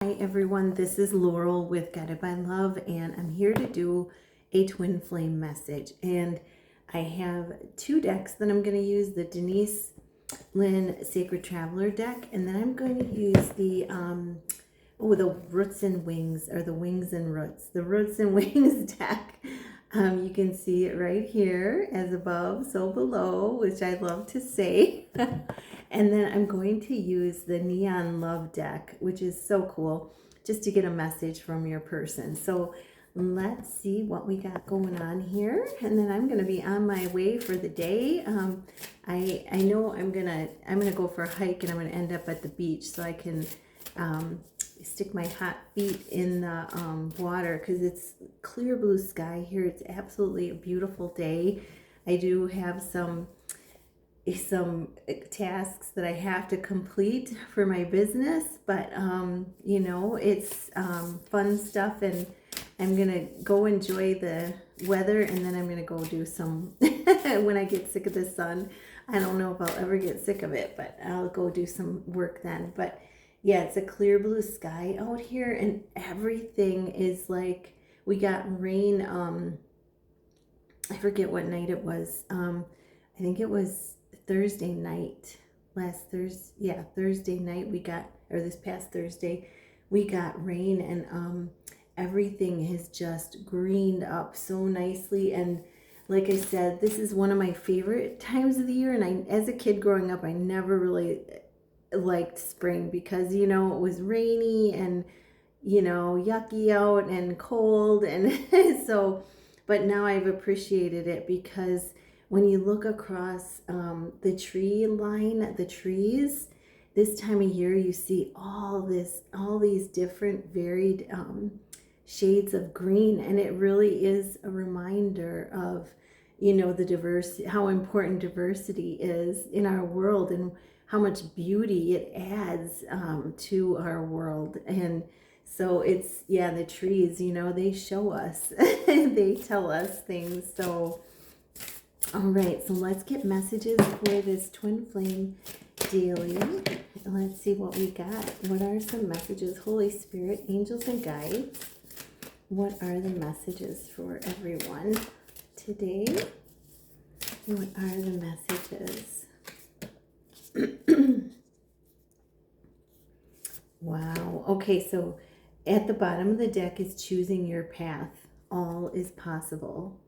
Hi everyone, this is Laurel with Guided by Love, and I'm here to do a twin flame message. And I have two decks that I'm going to use, the Denise Lynn Sacred Traveler deck, and then I'm going to use the Roots and Wings, or the Wings and Roots, the Roots and Wings deck. You can see it right here, as above, so below, which I love to say. And then I'm going to use the Neon Love deck, which is so cool, just to get a message from your person. So let's see what we got going on here. And then I'm going to be on my way for the day. I know I'm gonna go for a hike, and I'm gonna end up at the beach, so I can stick my hot feet in the water, because it's clear blue sky here. It's absolutely a beautiful day. I do have some tasks that I have to complete for my business, but you know, it's fun stuff, and I'm gonna go enjoy the weather, and then I'm gonna go do some when I get sick of the sun. I don't know if I'll ever get sick of it, but I'll go do some work then. But yeah, it's a clear blue sky out here, and everything is like, we got rain. I forget what night it was. I think it was Thursday night, Thursday night we got, or this past Thursday, we got rain, and everything has just greened up so nicely. And like I said, this is one of my favorite times of the year, and as a kid growing up, I never really liked spring, because, you know, it was rainy and, you know, yucky out and cold, and so, but now I've appreciated it, because when you look across the tree line, the trees, this time of year, you see all these different varied shades of green, and it really is a reminder of, you know, the diversity, how important diversity is in our world, and how much beauty it adds to our world. And so it's, yeah, the trees, you know, they show us, they tell us things. So all right, so let's get messages for this twin flame daily. Let's see what we got. What are some messages? Holy Spirit, angels, and guides. What are the messages for everyone today? What are the messages? Wow. Okay, so at the bottom of the deck is choosing your path. All is possible.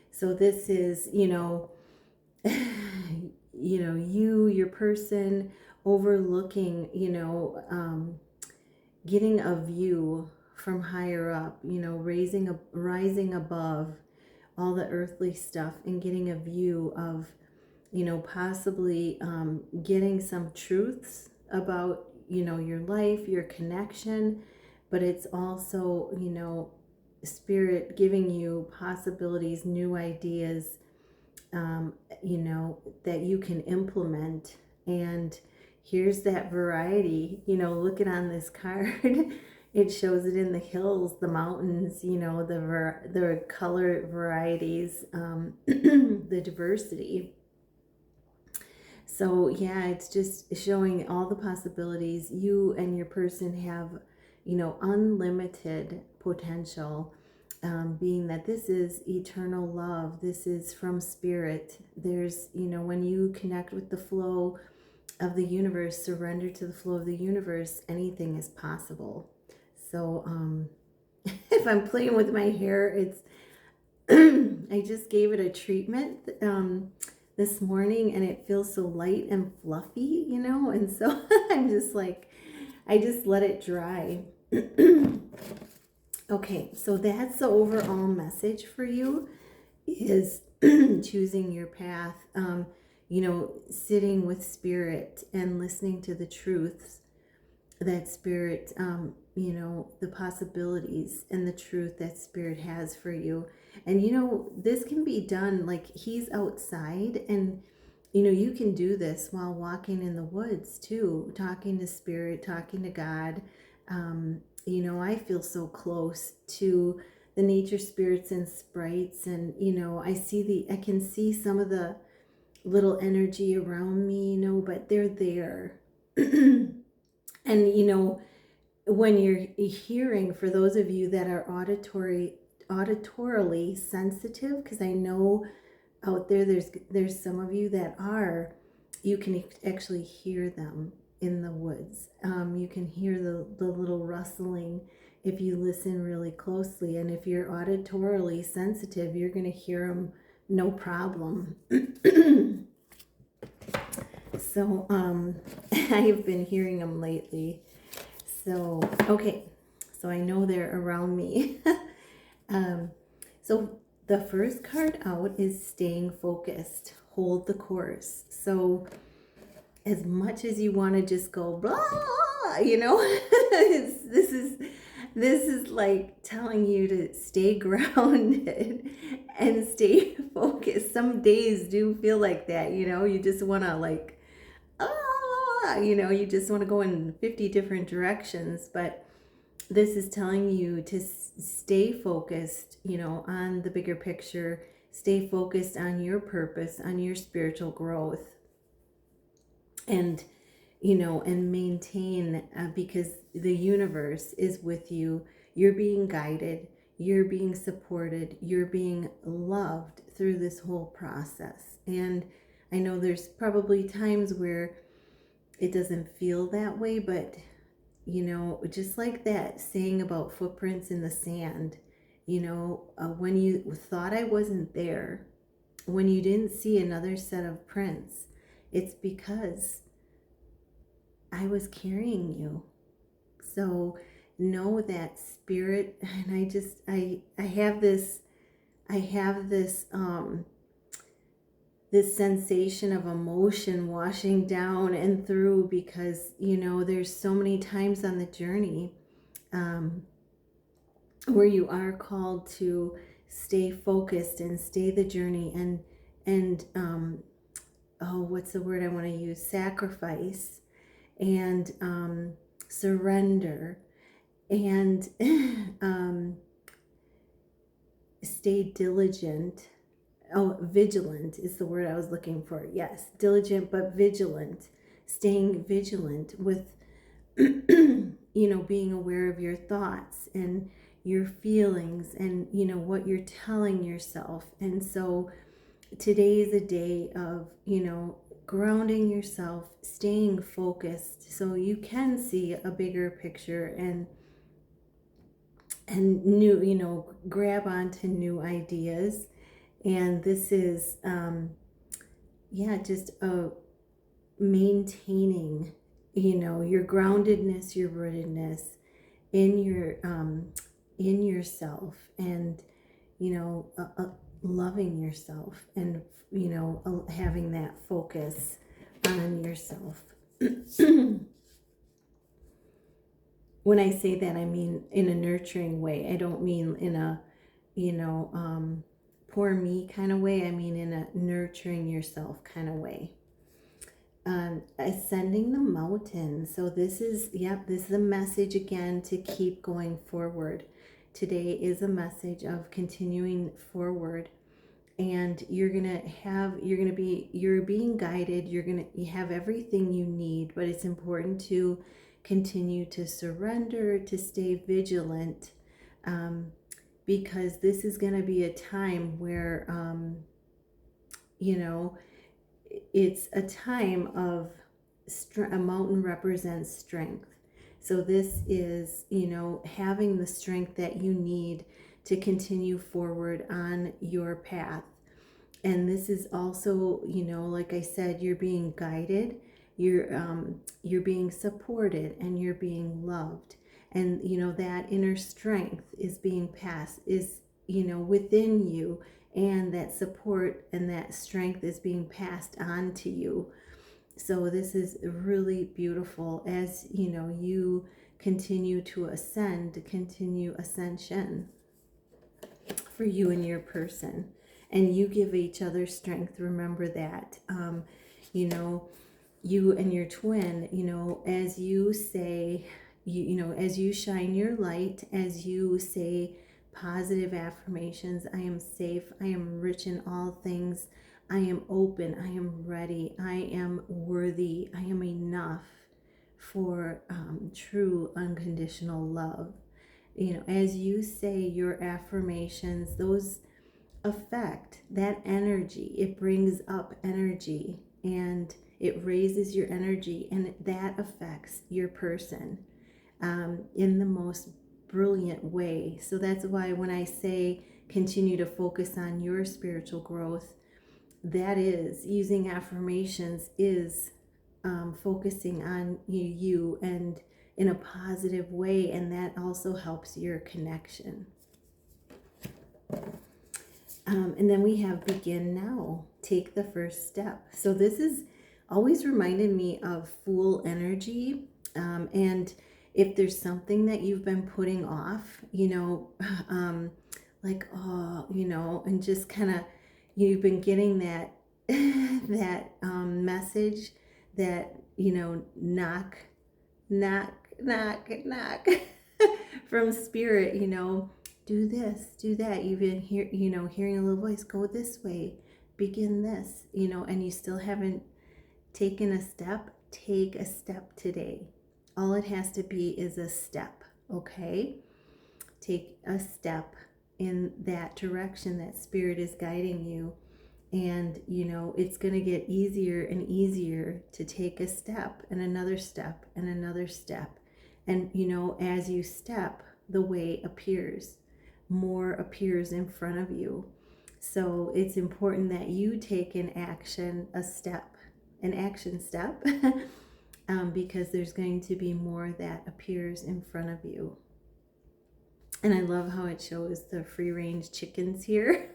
So this is, you know, your person overlooking, you know, getting a view from higher up, you know, rising above all the earthly stuff, and getting a view of, you know, possibly getting some truths about, you know, your life, your connection, but it's also, you know, Spirit giving you possibilities, new ideas, you know, that you can implement. And here's that variety, you know, looking on this card, it shows it in the hills, the mountains, you know, the color varieties, the diversity. So yeah, it's just showing all the possibilities. You and your person have, you know, unlimited potential, being that this is eternal love. This is from Spirit. There's, you know, when you connect with the flow of the universe, surrender to the flow of the universe, anything is possible. So if I'm playing with my hair, it's I just gave it a treatment this morning, and it feels so light and fluffy, you know, and so I'm just like, I just let it dry. Okay, so that's the overall message for you, is choosing your path, you know, sitting with Spirit and listening to the truths that Spirit, you know, the possibilities and the truth that Spirit has for you. And, you know, this can be done, like, he's outside, and, you know, you can do this while walking in the woods too, talking to Spirit, talking to God. You know, I feel so close to the nature spirits and sprites, and, you know, I can see some of the little energy around me, you know, but they're there. And, you know, when you're hearing, for those of you that are auditorily sensitive, because I know out there there's some of you that are, you can actually hear them in the woods. You can hear the little rustling if you listen really closely, and if you're auditorily sensitive, you're going to hear them no problem. So I've been hearing them lately. So okay, so I know they're around me. So the first card out is staying focused, hold the course. So as much as you want to just go blah, you know, this is like telling you to stay grounded and stay focused. Some days do feel like that, you know, you just want to like, you know, you just want to go in 50 different directions, but this is telling you to stay focused, you know, on the bigger picture, stay focused on your purpose, on your spiritual growth, and, you know, and maintain, because the universe is with you. You're being guided, you're being supported, you're being loved through this whole process. And I know there's probably times where it doesn't feel that way, but you know, just like that saying about footprints in the sand, you know, when you thought I wasn't there, when you didn't see another set of prints, it's because I was carrying you. So know that spirit, and I have this this sensation of emotion washing down and through, because, you know, there's so many times on the journey where you are called to stay focused and stay the journey, and oh, what's the word I want to use? Sacrifice and surrender and stay diligent. Oh, vigilant is the word I was looking for. Yes, diligent but vigilant. Staying vigilant with, you know, being aware of your thoughts and your feelings and, you know, what you're telling yourself. And so today is a day of, you know, grounding yourself, staying focused so you can see a bigger picture and new, you know, grab onto new ideas. And this is, just maintaining, you know, your groundedness, your rootedness in yourself, and, you know, loving yourself, and, you know, having that focus on yourself. When I say that, I mean in a nurturing way. I don't mean in a, you know, poor me kind of way. I mean in a nurturing yourself kind of way. Ascending the mountain. So this is a message again to keep going forward. Today is a message of continuing forward, and you're being guided. You have everything you need, but it's important to continue to surrender, to stay vigilant, because this is going to be a time where, you know, it's a time of a mountain represents strength. So this is, you know, having the strength that you need to continue forward on your path. And this is also, you know, like I said, you're being guided, you're being supported, and you're being loved. And, you know, that inner strength is being passed, is, you know, within you, and that support and that strength is being passed on to you. So this is really beautiful as, you know, you continue to continue ascension for you and your person. And you give each other strength. Remember that. You know, you and your twin, you know, as you say, you know, as you shine your light, as you say positive affirmations, I am safe, I am rich in all things, I am open, I am ready, I am worthy, I am enough, for true unconditional love. As you say your affirmations, those affect that energy. It brings up energy and it raises your energy, and that affects your person in the most brilliant way. So that's why when I say continue to focus on your spiritual growth, that is using affirmations, is focusing on you and in a positive way, and that also helps your connection. And then we have begin now, take the first step. So this is always reminded me of Fool energy, and if there's something that you've been putting off, like, and just kind of, you've been getting that that message that, knock, knock, knock, knock from spirit, do this, do that. You've been hearing a little voice, go this way, begin this, and you still haven't taken a step. Take a step today. All it has to be is a step, okay? Take a step in that direction that spirit is guiding you. And, it's going to get easier and easier to take a step and another step and another step. And, as you step, the way appears. More appears in front of you. So it's important that you take an action step, because there's going to be more that appears in front of you. And I love how it shows the free range chickens here.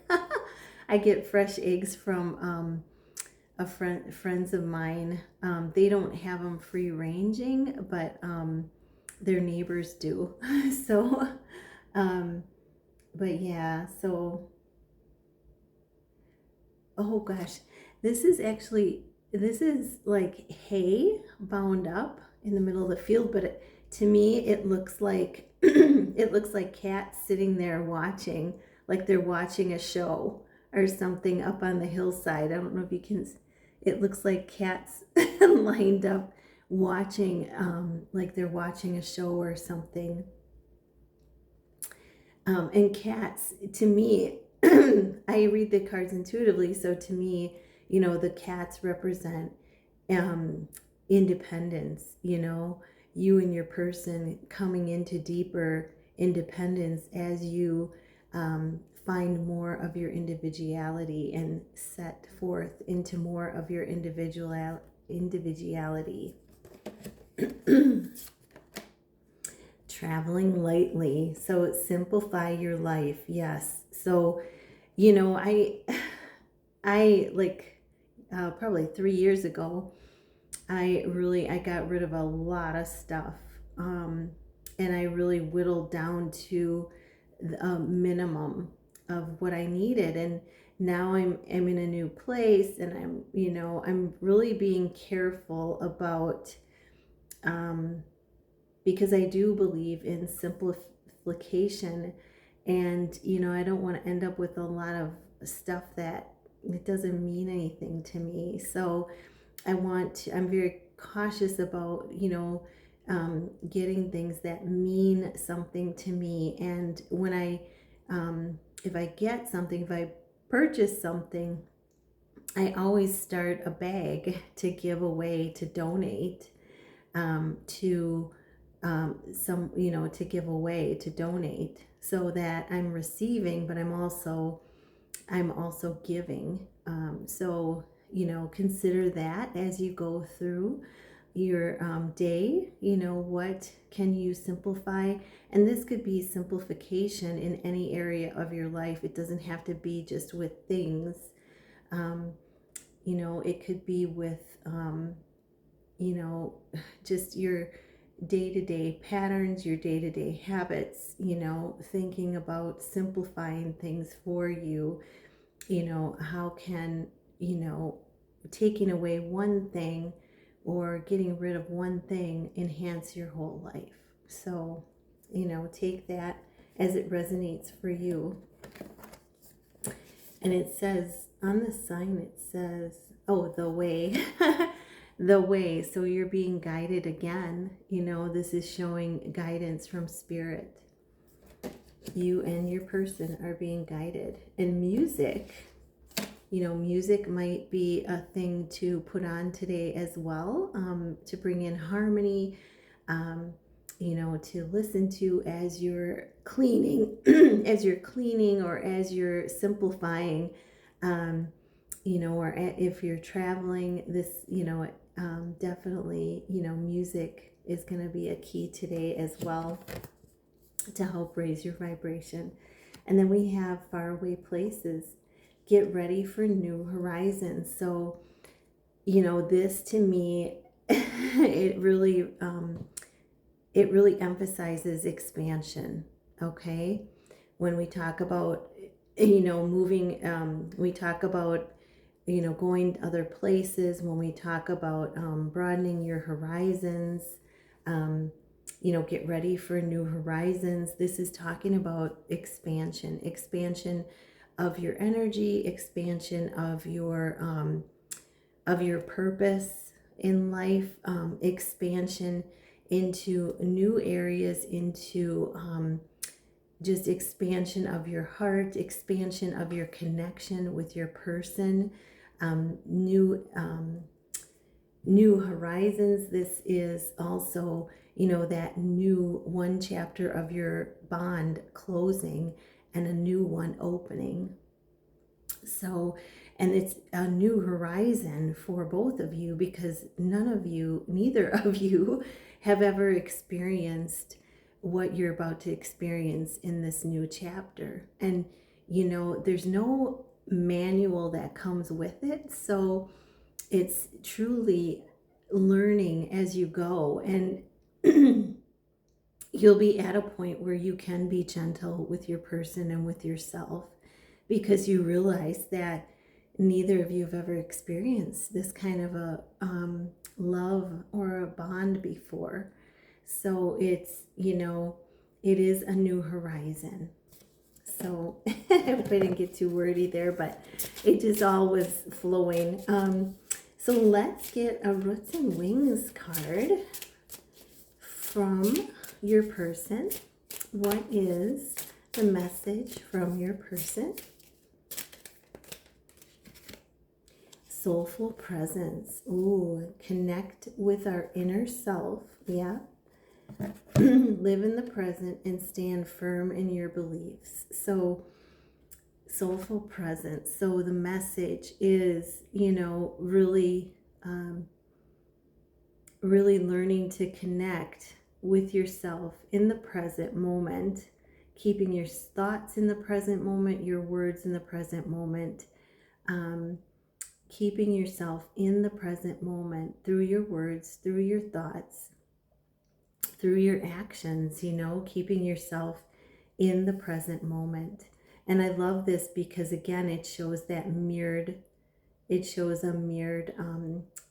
I get fresh eggs from friends of mine. They don't have them free ranging, but their neighbors do. So, but yeah, so, oh gosh, this is like hay bound up in the middle of the field, but to me it looks like it looks like cats sitting there watching, like they're watching a show or something up on the hillside. I don't know if you can, it looks like cats lined up watching, like they're watching a show or something. And cats, to me, I read the cards intuitively, so to me, the cats represent independence, you and your person coming into deeper independence as you find more of your individuality and set forth into more of your individuality. Traveling lightly. So simplify your life. Yes. So, I like probably 3 years ago, I got rid of a lot of stuff. And I really whittled down to a minimum of what I needed. And now I'm in a new place, and I'm really being careful about, because I do believe in simplification, and I don't want to end up with a lot of stuff that it doesn't mean anything to me. So I'm very cautious about getting things that mean something to me. And when if I get something, if I purchase something, I always start a bag to give away, to donate, to give away, to donate, so that I'm receiving, but I'm also giving. So, consider that as you go through your day, what can you simplify? And this could be simplification in any area of your life. It doesn't have to be just with things. It could be with, just your day-to-day patterns, your day-to-day habits, thinking about simplifying things for you. How can, taking away one thing or getting rid of one thing enhance your whole life? So, take that as it resonates for you. And it says, on the sign, it says, oh, the way. the way. So you're being guided again. This is showing guidance from spirit. You and your person are being guided. And music, music might be a thing to put on today as well, to bring in harmony, to listen to as you're cleaning, or as you're simplifying, or if you're traveling, this, definitely, music is going to be a key today as well to help raise your vibration. And then we have faraway places. Get ready for new horizons. So, this to me, it really emphasizes expansion. Okay. When we talk about, moving, we talk about, going to other places. When we talk about broadening your horizons, get ready for new horizons. This is talking about expansion of your energy, expansion of your purpose in life, expansion into new areas, into just expansion of your heart, expansion of your connection with your person, new horizons. This is also, that new one chapter of your bond closing and a new one opening. So, and it's a new horizon for both of you, because neither of you have ever experienced what you're about to experience in this new chapter. And, there's no manual that comes with it. So it's truly learning as you go. And you'll be at a point where you can be gentle with your person and with yourself, because you realize that neither of you have ever experienced this kind of a love or a bond before. So it's, it is a new horizon. So I hope I didn't get too wordy there, but it just all was flowing. So let's get a Roots and Wings card from your person. What is the message from your person? Soulful presence. Ooh, connect with our inner self. Yeah. Live in the present and stand firm in your beliefs. So, soulful presence. So the message is, really, really learning to connect with yourself in the present moment, keeping your thoughts in the present moment, your words in the present moment, keeping yourself in the present moment through your words, through your thoughts, through your actions, keeping yourself in the present moment. And I love this because, again, it shows a mirrored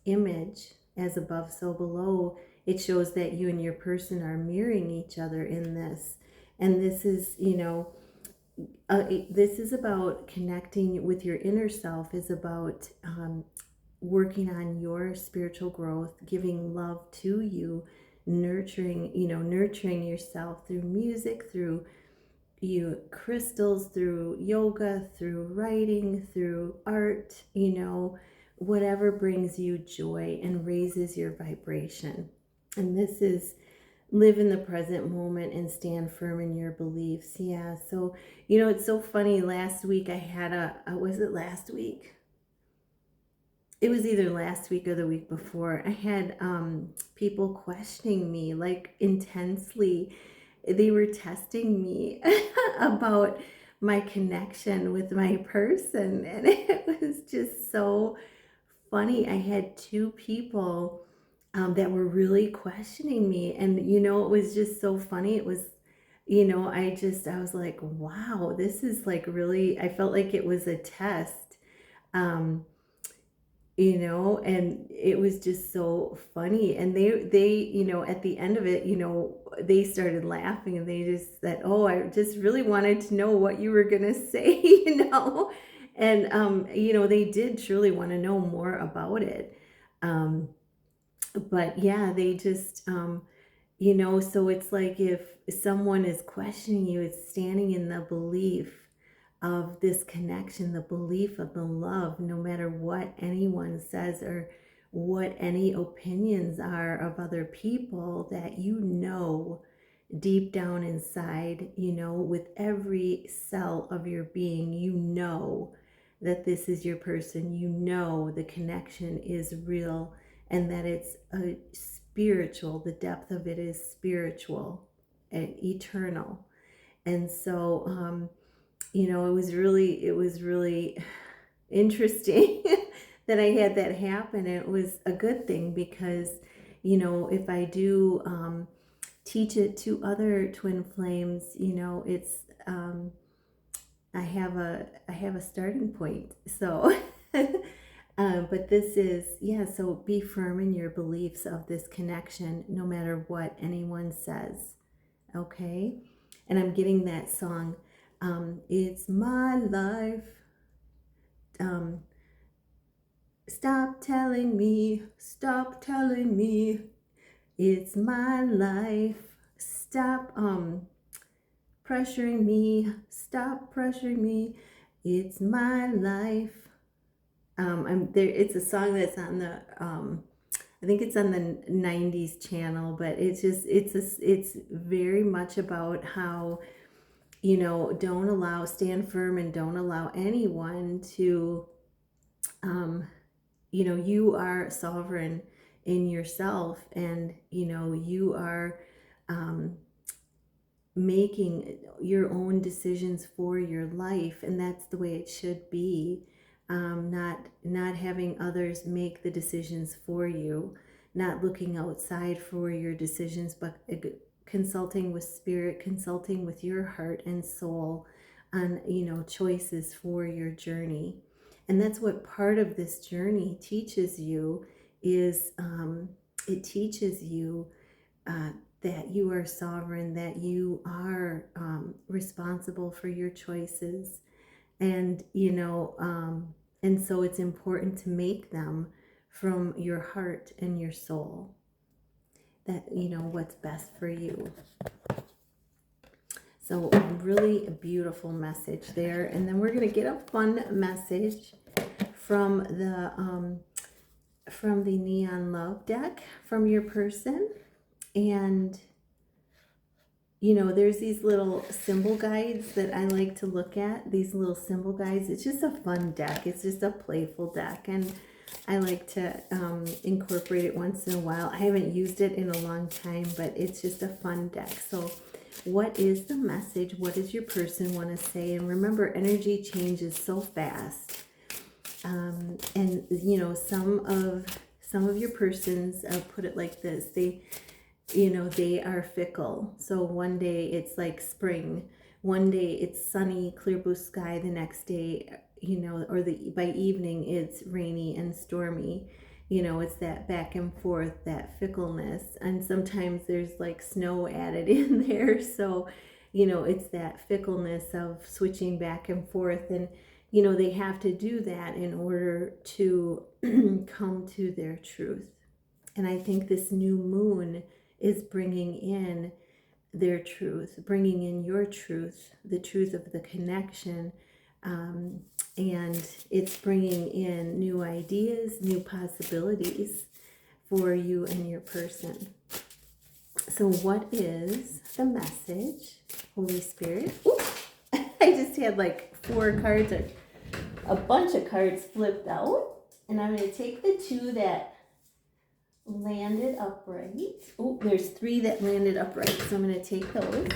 image, as above, so below. It shows that you and your person are mirroring each other in this. And this is, this is about connecting with your inner self, is about working on your spiritual growth, giving love to you, nurturing yourself through music, through crystals, through yoga, through writing, through art, whatever brings you joy and raises your vibration. And this is live in the present moment and stand firm in your beliefs. Yeah. So, it's so funny. Last week I had was it last week? It was either last week or the week before. I had people questioning me, like, intensely. They were testing me about my connection with my person. And it was just so funny. I had two people that were really questioning me. And, it was just so funny. It was, I was like, wow, this is like really, I felt like it was a test. And it was just so funny. And they, at the end of it, they started laughing, and they just said, oh, I just really wanted to know what you were going to say, and, they did truly want to know more about it. but yeah, they just, so it's like if someone is questioning you, it's standing in the belief of this connection, the belief of the love, no matter what anyone says or what any opinions are of other people, that deep down inside, with every cell of your being, that this is your person, the connection is real, and that it's a spiritual, the depth of it is spiritual and eternal. And so, it was really interesting that I had that happen. It was a good thing because, if I do teach it to other twin flames, it's I have a starting point. So, but this is, yeah. So be firm in your beliefs of this connection, no matter what anyone says. Okay, and I'm getting that song. It's my life. Um, stop telling me, it's my life. Stop pressuring me, stop pressuring me. It's my life. I'm there. It's a song that's on the I think it's on the '90s channel, but it's very much about how, stand firm and don't allow anyone to, you are sovereign in yourself, and you are um, making your own decisions for your life, and that's the way it should be. Not having others make the decisions for you, not looking outside for your decisions, but consulting with spirit, consulting with your heart and soul on choices for your journey. And that's what part of this journey teaches you is it teaches you that you are sovereign, that you are responsible for your choices. And, and so it's important to make them from your heart and your soul, that, what's best for you. So really a beautiful message there. And then we're going to get a fun message from the Neon Love deck from your person. And there's these little symbol guides that I like to look at, these little symbol guides. It's just a fun deck. It's just a playful deck, and I like to incorporate it once in a while. I haven't used it in a long time, but it's just a fun deck. So what is the message? What does your person want to say? And remember, energy changes so fast. And some of your persons, put it like this, they are fickle. So one day it's like spring, one day it's sunny, clear blue sky, the next day, by evening it's rainy and stormy. It's that back and forth, that fickleness. And sometimes there's like snow added in there. So, it's that fickleness of switching back and forth. And, they have to do that in order to come to their truth. And I think this new moon is bringing in their truth, bringing in your truth, the truth of the connection. And it's bringing in new ideas, new possibilities for you and your person. So what is the message, Holy Spirit? Ooh, I just had like 4 cards, or a bunch of cards flipped out. And I'm going to take the 2 that landed upright. Oh, there's 3 that landed upright, so I'm going to take those.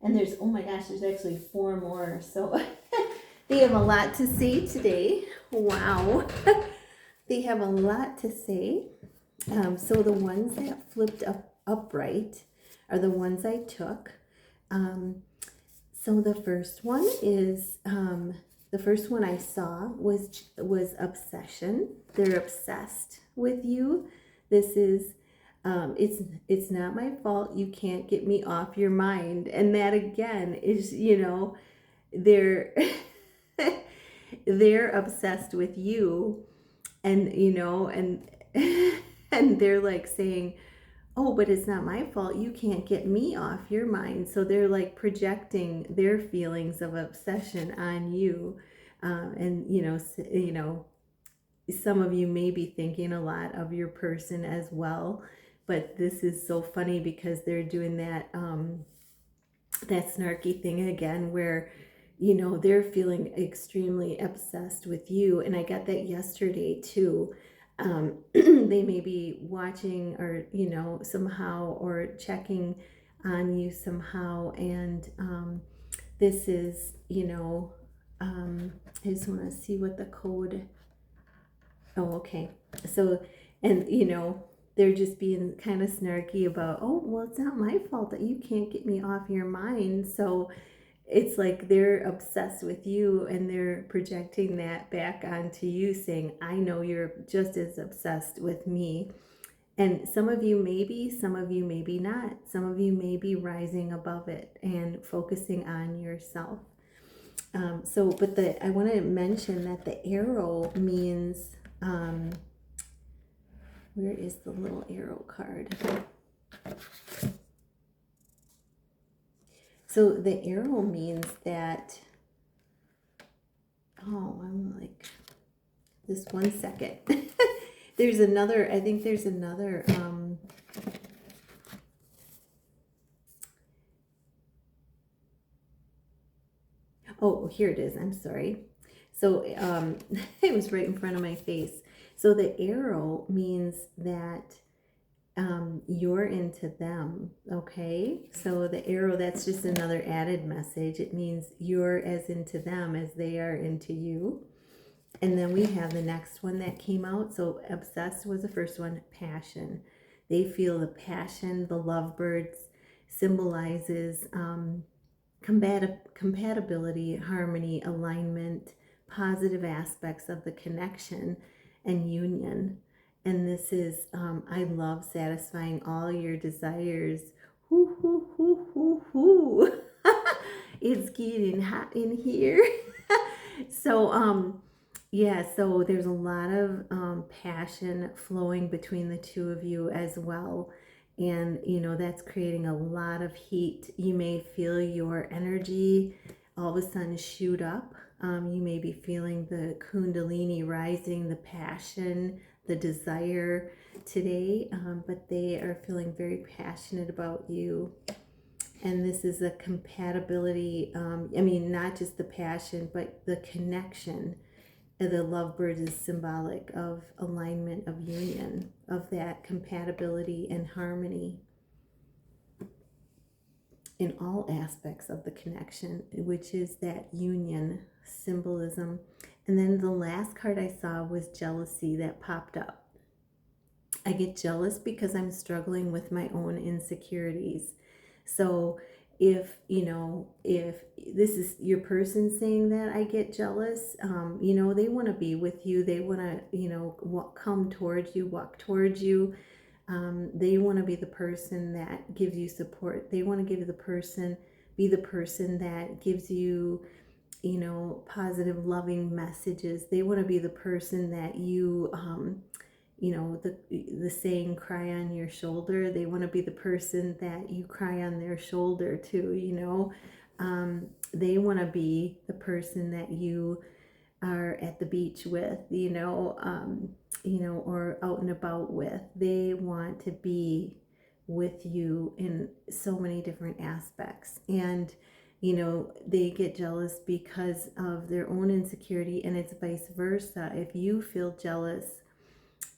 And there's, oh my gosh, there's actually 4 more. So they have a lot to say today. Wow. They have a lot to say. So the ones that flipped upright are the ones I took. So the first one is, the first one I saw was obsession. They're obsessed with you. This is, it's not my fault. You can't get me off your mind. And that again is, they're, they're obsessed with you. And, and And they're like saying, oh, but it's not my fault. You can't get me off your mind. So they're like projecting their feelings of obsession on you. And, some of you may be thinking a lot of your person as well. But this is so funny because they're doing that snarky thing again where they're feeling extremely obsessed with you. And I got that yesterday too. They may be watching or somehow or checking on you somehow. And this is I just want to see what the code. Oh, okay. So, and they're just being kind of snarky about, oh, well, it's not my fault that you can't get me off your mind. So it's like they're obsessed with you and they're projecting that back onto you, saying, I know you're just as obsessed with me. And some of you maybe, some of you maybe not. Some of you may be rising above it and focusing on yourself. But I want to mention that the arrow means, where is the little arrow card? So the arrow means that, I'm like, this 1 second. There's another, I think there's another, oh, here it is. I'm sorry. So it was right in front of my face. So the arrow means that you're into them, okay? So the arrow, that's just another added message. It means you're as into them as they are into you. And then we have the next one that came out. So obsessed was the first one, passion. They feel the passion. The lovebirds symbolizes compatibility, harmony, alignment, positive aspects of the connection and union. And this is, I love satisfying all your desires. Hoo, hoo, hoo, hoo, hoo. It's getting hot in here. So, yeah, so there's a lot of passion flowing between the two of you as well. And, that's creating a lot of heat. You may feel your energy all of a sudden shoot up. You may be feeling the kundalini rising, the passion, the desire today, but they are feeling very passionate about you. And this is a compatibility, not just the passion, but the connection. The lovebird is symbolic of alignment, of union, of that compatibility and harmony in all aspects of the connection, which is that union symbolism. And then the last card I saw was jealousy that popped up. I get jealous because I'm struggling with my own insecurities. So if this is your person saying that, I get jealous, they want to be with you. They want to, come towards you, walk towards you. They want to be the person that gives you support. They want to be the person that gives you, positive, loving messages. They want to be the person that you, the saying, cry on your shoulder. They want to be the person that you cry on their shoulder too, they want to be the person that you are at the beach with, or out and about with. They want to be with you in so many different aspects. And, they get jealous because of their own insecurity, and it's vice versa. If you feel jealous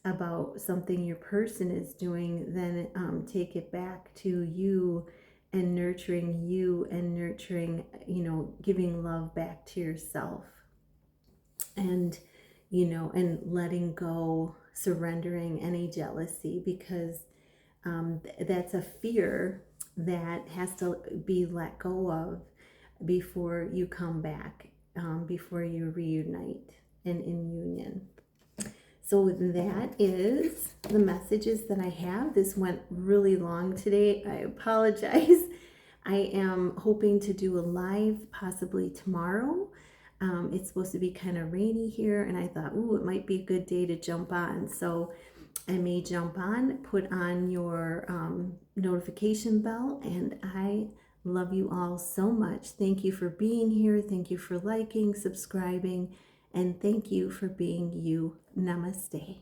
about something your person is doing, then take it back to you and nurturing you and nurturing, giving love back to yourself. And, and letting go, surrendering any jealousy, because that's a fear that has to be let go of before you come back, before you reunite and in union. So that is the messages that I have. This went really long today. I apologize. I am hoping to do a live possibly tomorrow. It's supposed to be kind of rainy here, and I thought, ooh, it might be a good day to jump on. So I may jump on, put on your notification bell, and I love you all so much. Thank you for being here. Thank you for liking, subscribing, and thank you for being you. Namaste.